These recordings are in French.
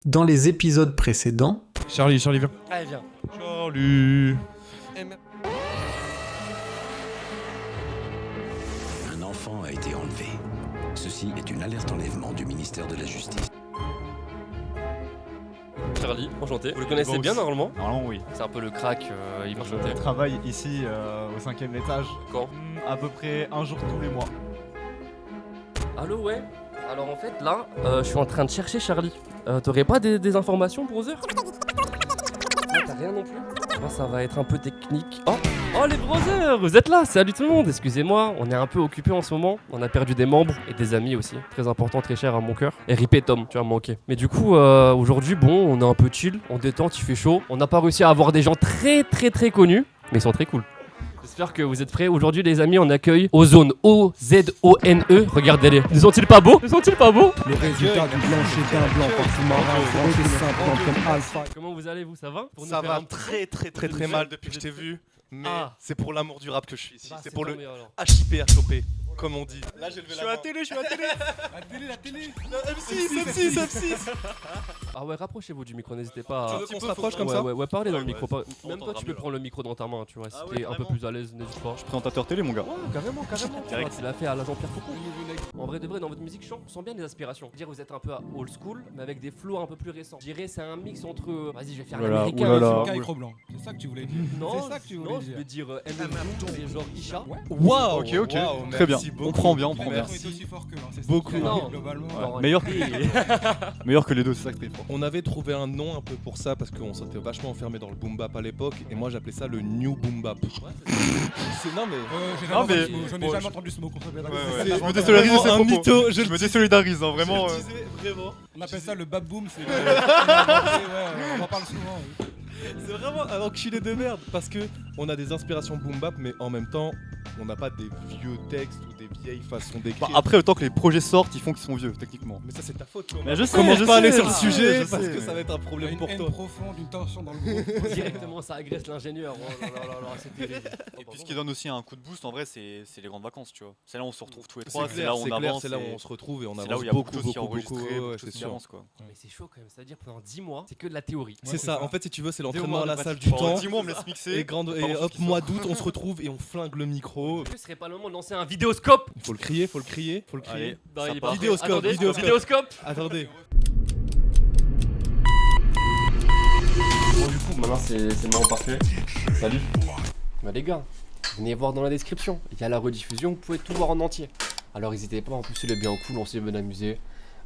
Dans les épisodes précédents... Charlie, viens. Allez, viens. Charlie. Un enfant a été enlevé. Ceci est une alerte enlèvement du ministère de la Justice. Charlie, enchanté. Vous le connaissez Bon, bien normalement? Normalement oui. C'est un peu le crack, il m'a Je chanté. travaille ici au 5ème étage. Quand? À peu près un jour tous les mois. Allô, ouais. Alors en fait, là, je suis en train de chercher Charlie. T'aurais pas des informations, brother? Non, t'as rien non plus? Moi, ça va être un peu technique. Oh, les brothers, vous êtes là. Salut tout le monde. Excusez-moi, on est un peu occupé en ce moment. On a perdu des membres et des amis aussi. Très important, très cher à mon cœur. Et RIP Tom, tu vas me manquer. Mais du coup, aujourd'hui, bon, on est un peu chill, on détente, il fait chaud. On n'a pas réussi à avoir des gens très connus, mais ils sont très cool. J'espère que vous êtes prêts. Aujourd'hui, les amis, on accueille Ozone. O-Z-O-N-E. Regardez-les. Ne sont-ils pas beaux? Le résultat du blanc chez d'un blanc partout marin. Comment vous allez, vous? Ça va? Pour nous Ça faire va un- très mal depuis que je t'ai vu. Mais c'est pour l'amour du rap que je suis ici. Bah, c'est pour tant le mieux, alors. HIP HOP, comme on dit. Là, j'ai levé la main. je suis à la télé. La M6. Ah ouais, rapprochez-vous du micro, n'hésitez pas. Tu veux qu'on se rapproche comme ouais, ça? ouais, parlez dans le Ouais, micro. ouais, Même toi, tu peux prendre le micro dans ta main, tu vois. Si Ah ouais, t'es un peu carrément. plus à l'aise, n'hésite pas. Présentateur télé mon gars. Ouais, carrément. Tu Direct. vois, tu l'as fait à la Jean-Pierre Foucault. En vrai de vrai, dans votre musique, on sent bien les aspirations. Dire vous êtes un peu à old school, mais avec des flows un peu plus récents. Je dirais c'est un mix entre. Vas-y, je vais faire Oulala, l'américain. oulala. aussi. Caïcro blanc. C'est ça que tu voulais dire. Non, C'est ça que tu voulais non, dire. je vais dire MMO, et genre Isha. Waouh. Ok, waouh, très bien. merci On beaucoup. prend bien, on Les prend bien. maîtres est aussi fort que l'un. C'est ça Beaucoup. qui est Non. globalement. Non, Meilleur. et- Meilleur que les deux, c'est ça que t'es fort. On avait trouvé un nom un peu pour ça parce qu'on s'était vachement enfermé dans le boom bap à l'époque et moi j'appelais ça le new boom bap. Non mais J'ai Non, mais- jamais bon, jamais entendu ce mot qu'on s'appelle. C'est- Je me désolidarise de vraiment ces un propos. mytho, Je me désolidarise, hein, vraiment. Je le disais vraiment. On appelle ça le bab boom. C'est on en parle souvent. oui. C'est vraiment un enculé de merde parce que on a des inspirations boom bap mais en même temps on n'a pas des vieux textes ou des vieilles façons d'écrire. Bah, après, le temps que les projets sortent, ils font qu'ils sont vieux, techniquement. Mais ça c'est ta faute. Thomas. Mais je sais, Commence je pas à aller sais, sur le je sujet sais, je parce sais, que ça va être un Il y a problème une pour haine toi. profonde, une tension dans le groupe. Directement, ça agresse l'ingénieur. Oh là là là là, c'est terrible. Et puis ce qui donne aussi un coup de boost, en vrai, c'est les grandes vacances, tu vois. C'est là où on se retrouve tous les C'est trois, c'est clair, là où c'est on clair, avance. c'est là où et on se retrouve et on c'est avance là où il y a beaucoup beaucoup de choses qui beaucoup enregistrent, beaucoup. beaucoup Ouais, de choses c'est qui sûr. avancent, quoi. Mais c'est chaud quand même, c'est-à-dire pendant 10 mois, c'est que de la théorie. C'est c'est ça. ça. En fait si tu veux c'est Deux l'entraînement mois à la de salle du Pendant temps. 10 mois, on me laisse mixer. Et Pardon, hop, je suis mois sorti. d'août, on se retrouve et on flingue le micro. Ce serait pas le moment de lancer un vidéoscope? Faut le crier, faut le crier, faut le crier. Allez, Non, ça il est part. pas. Vidéoscope, Attendez, vidéoscope. vidéoscope. Attendez. Bon, du coup, maintenant c'est le moment parfait. Salut. Bah, les gars, venez voir dans la description. Il y a la rediffusion, vous pouvez tout voir en entier. Alors, n'hésitez pas, en plus, il est bien cool, on s'est bien amusé.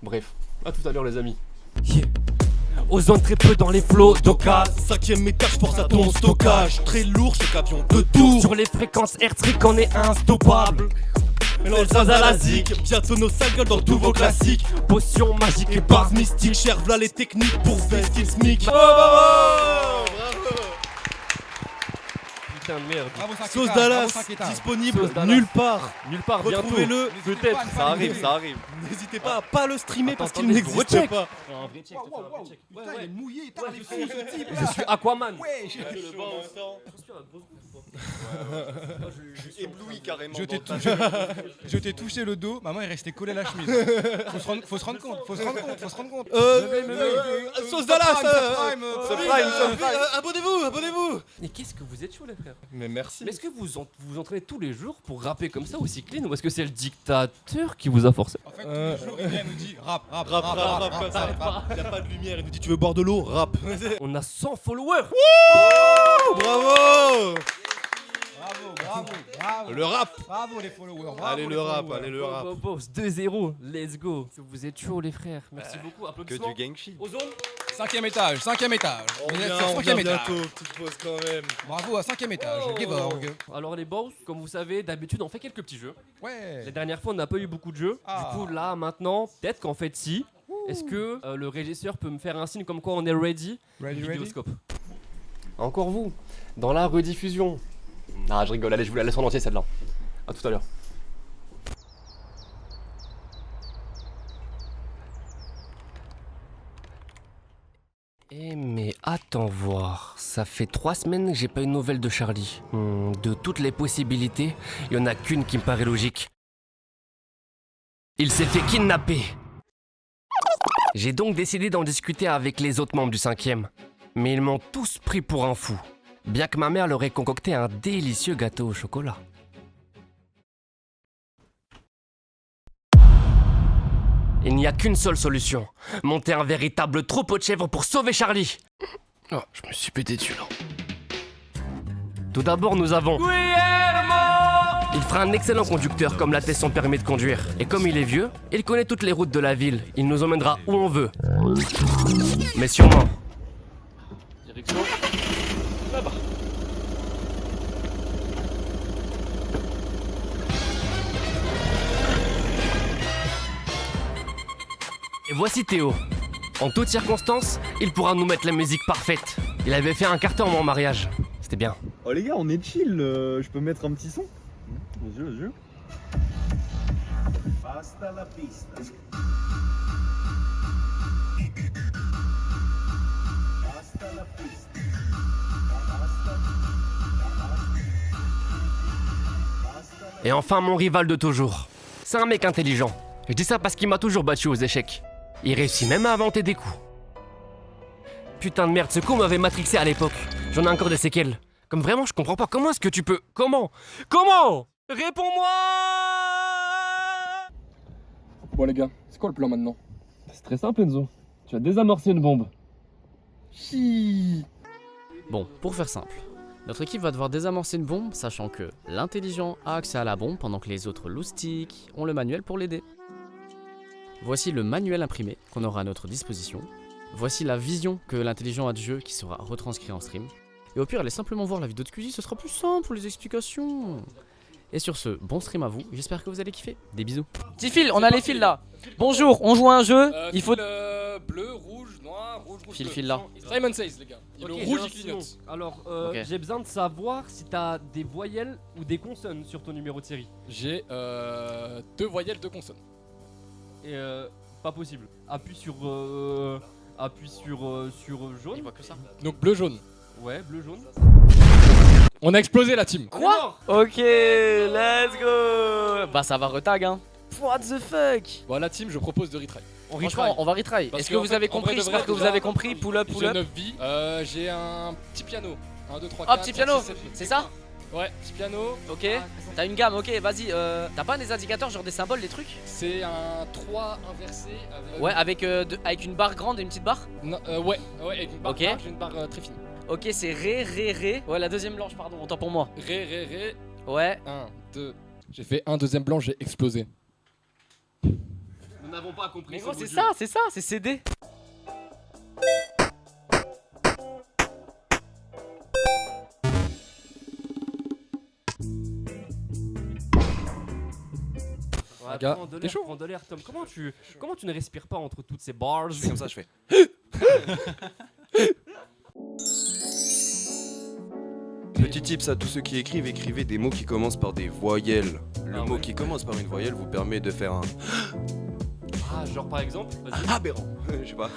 Bref, à tout à l'heure, les amis. Yeah. Ozone très peu dans les flots d'occasion. 5ème étage, force à ton stockage. Très lourd, chaque avion de tour. Sur les fréquences hertziques, on est instoppable. Mélange à la zik. Bientôt nos sales gueules dans tous vos classiques. Potion magique et Et barre bars mystiques, cher v'là les techniques pour vestir SMIC. Putain de merde. Bravo, 5 Sauce étages, Dallas, bravo, 5 étages. disponible Sauce Dallas. nulle part. Nulle part, bientôt. Retrouvez-le. Peut-être. Ça arrive, ça arrive. N'hésitez pas à pas le streamer Attends, parce qu'il attendez, n'existe recheck. pas. Un vrai check, Wow, wow, wow. check. Putain, il est mouillé, t'as Ouais, les je filles, ce type. Je suis Aquaman. Ouais, Ébloui carrément. je t'ai touché le dos, maman est restée collée à la chemise. Faut se rendre compte, faut se rendre compte. Sauce Dallas. Prime. Abonnez-vous. Mais qu'est-ce que vous êtes chaud, les frères? Mais merci. Mais est-ce que vous vous entraînez tous les jours pour rapper comme ça aussi clean, ou est-ce que c'est le dictateur qui vous a forcé? En fait, tous les jours, il vient nous dire rap. Il y a pas de lumière. Il nous dit tu veux boire de l'eau, rap. On a 100 followers. Bravo. Bravo. Le rap. Bravo les followers. bravo Allez les le rap, followers. allez le rap. Boss, 2-0, let's go. Vous êtes chaud, les frères. Merci beaucoup. Que Applaudissements. du gang shit. Ozone. 5ème étage. On Vous êtes vient, sur on 5ème vient étage. bientôt. Petite pause quand même. Bravo à 5ème étage. Gevorg. Alors les boss, comme vous savez, d'habitude on fait quelques petits jeux. Ouais. La dernière fois on n'a pas eu beaucoup de jeux. Ah. Du coup là maintenant, peut-être qu'en fait si. Est-ce que le régisseur peut me faire un signe comme quoi on est ready? Ready. Vidéoscope. Encore vous, dans la rediffusion. Ah je rigole, allez je vous la laisse en entier celle-là. A tout à l'heure. Eh mais attends voir, ça fait 3 semaines que j'ai pas eu de nouvelles de Charlie. De toutes les possibilités, il y en a qu'une qui me paraît logique. Il s'est fait kidnapper. J'ai donc décidé d'en discuter avec les autres membres du 5e. Mais ils m'ont tous pris pour un fou. Bien que ma mère leur ait concocté un délicieux gâteau au chocolat. Il n'y a qu'une seule solution. Monter un véritable troupeau de chèvres pour sauver Charlie. Oh, je me suis pété dessus là. Tout d'abord, nous avons... Il fera un excellent conducteur comme l'atteste son permis de conduire. Et comme il est vieux, il connaît toutes les routes de la ville. Il nous emmènera où on veut. Mais sûrement. Direction là-bas. Et voici Théo. En toutes circonstances, il pourra nous mettre la musique parfaite. Il avait fait un carton à mon mariage. C'était bien. Oh les gars, on est chill, je peux mettre un petit son? Vas-y. Basta la pista. Basta la pista. Et enfin mon rival de toujours. C'est un mec intelligent. Je dis ça parce qu'il m'a toujours battu aux échecs. Il réussit même à inventer des coups. Putain de merde, ce coup m'avait matrixé à l'époque. J'en ai encore des séquelles. Comme vraiment, je comprends pas. Comment est-ce que tu peux... Comment Réponds-moi. Bon les gars, c'est quoi le plan maintenant? C'est très simple Enzo. Tu vas désamorcer une bombe. Chi. Bon, pour faire simple, notre équipe va devoir désamorcer une bombe, sachant que l'intelligent a accès à la bombe pendant que les autres loustiques ont le manuel pour l'aider. Voici le manuel imprimé qu'on aura à notre disposition. Voici la vision que l'intelligent a du jeu qui sera retranscrite en stream. Et au pire, allez simplement voir la vidéo de Squeezie, ce sera plus simple pour les explications. Et sur ce, bon stream à vous, j'espère que vous allez kiffer. Des bisous. Petit fil, on a les fils là. Bonjour, on joue à un jeu, il faut... bleu, rouge, noir, rouge, Fil, fil là. Simon Says les gars. Et Ok, le rouge j'ai un il clignote. sinon. Alors, Ok. j'ai besoin de savoir si t'as des voyelles ou des consonnes sur ton numéro de série. J'ai 2 voyelles, 2 consonnes. Et pas possible. Appuie sur jaune. Il voit que ça. Donc bleu, jaune. Ouais, bleu, jaune. On a explosé la team. Quoi? Ok, let's go. Bah ça va retag hein. What the fuck? Bon la team, je propose de retry. Franchement, on va retry. Parce Est-ce que qu'en vous fait, avez en vrai compris? de vrai, J'espère que vous déjà, avez compris. Pull up, pull J'ai up. 9 vies. J'ai un petit piano. 1, 2, 3, Ah, 4. petit piano, 5, 6, 7, 8. c'est ça? Ouais, petit piano. Ok. T'as une gamme, ok, vas-y. T'as pas des indicateurs, genre des symboles, des trucs? C'est un 3 inversé avec... Ouais, avec une barre grande et une petite barre? Non, ouais, avec une barre Ok. large et une barre très fine. Ok, c'est ré, ré, ré. Ouais, la deuxième blanche, pardon, autant pour moi. Ré, ré, ré. Ouais. 1, 2. J'ai fait un deuxième blanc, j'ai explosé. Nous n'avons pas compris. Mais ce gros, c'est module. ça, c'est CD. Ouais, Gars, prends de t'es l'air, chaud. prends de l'air, Tom. Comment tu ne respires pas entre toutes ces bars? C'est comme ça, je fais. Petit tips à tous ceux qui écrivent, écrivez des mots qui commencent par des voyelles. Le Ah mot ouais. qui commence par une voyelle vous permet de faire un Ah, genre par exemple, vas-y. aberrant. Je sais pas.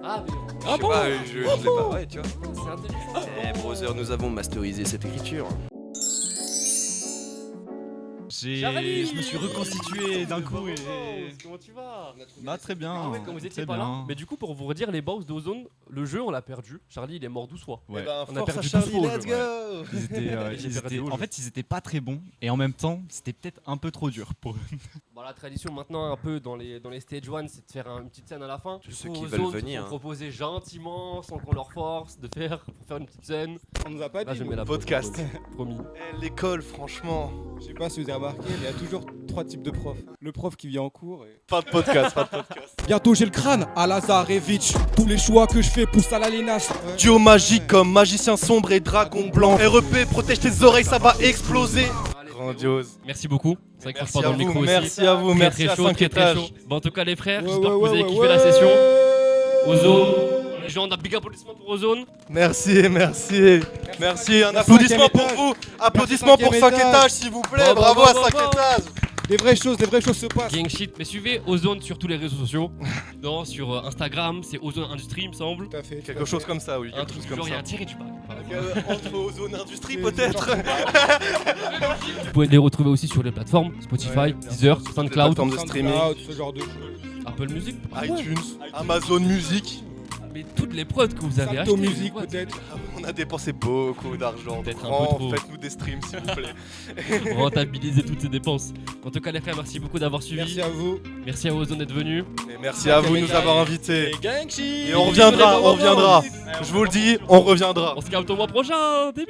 Ah, mais Je sais pas, je l'ai pas. Ouais, tu vois. c'est intelligent. Eh, brother, nous avons masterisé cette écriture. Je me suis reconstitué d'un coup et... Comment tu vas? Bah très bien. Ah ouais, quand vous étiez très pas là. bien. Mais du coup, pour vous redire, les boss d'Ozone, le jeu, on l'a perdu. Charlie, il est mort 12 fois. Ouais. Eh ben, On a force à perdu Charlie, 12 fois au let's jeu, go. Ils étaient, J'ai perdu au jeu. en fait, ils étaient pas très bons et en même temps, c'était peut-être un peu trop dur pour eux. Bon, la tradition maintenant, un peu dans les stage 1, c'est de faire une petite scène à la fin. Tous ceux Du coup, qui Ozone veulent se venir, sont hein. proposés gentiment, sans qu'on leur force, pour faire une petite scène. On nous a pas Là, dit. je mets la Podcast. pause, promis. Eh, l'école, franchement. Je sais pas si vous avez remarqué, mais il y a toujours 3 types de profs. Le prof qui vient en cours et... Pas de podcast, pas de podcast. Bientôt j'ai le crâne à Lazarevitch. Tous les choix que je fais poussent à la linasse. Duo magique comme magicien sombre et dragon blanc. REP, protège tes oreilles, ça va exploser. Grandiose. Merci beaucoup. C'est vrai que Merci franchement, à dans le vous, micro merci à vous, aussi. merci Très à chaud, 5 très étages. chaud. Bon, en tout cas, les frères, Ouais, j'espère que vous ouais, avez ouais, kiffé ouais. la session. Ozone, les gens, on a big applaudissements pour Ozone. Merci, merci. Merci, un applaudissement pour vous. Applaudissement pour 5 étages, s'il vous plaît. Bravo à 5 étages. Les vraies choses se passent. Gang shit, mais suivez Ozone sur tous les réseaux sociaux. Non, sur Instagram, c'est Ozone Industrie, il me semble. Tout à fait. Quelque chose comme ça, oui. Un Quelque truc chose du comme genre, il y a ça. un tiré du bas. Entre Ozone Industrie, peut-être. Vous pouvez les retrouver aussi sur les plateformes Spotify, Ouais, bien Deezer, sûr, SoundCloud, plateformes de streaming. Ce genre de choses. Apple Apple Music. iTunes, Amazon Music. Mais toutes les prods que vous avez Salto achetées. Music peut-être. On a dépensé beaucoup d'argent. Peut-être un Grand, peu trop. Faites-nous des streams s'il vous plaît. Rentabiliser toutes ces dépenses. En tout cas, les frères, merci beaucoup d'avoir suivi. Merci à vous. Merci à Ozone d'être venu. Et merci à vous de nous avoir invités. Gangshi. Et on reviendra, on reviendra. Je vous le dis, on reviendra. On se capte au mois prochain. Des bisous.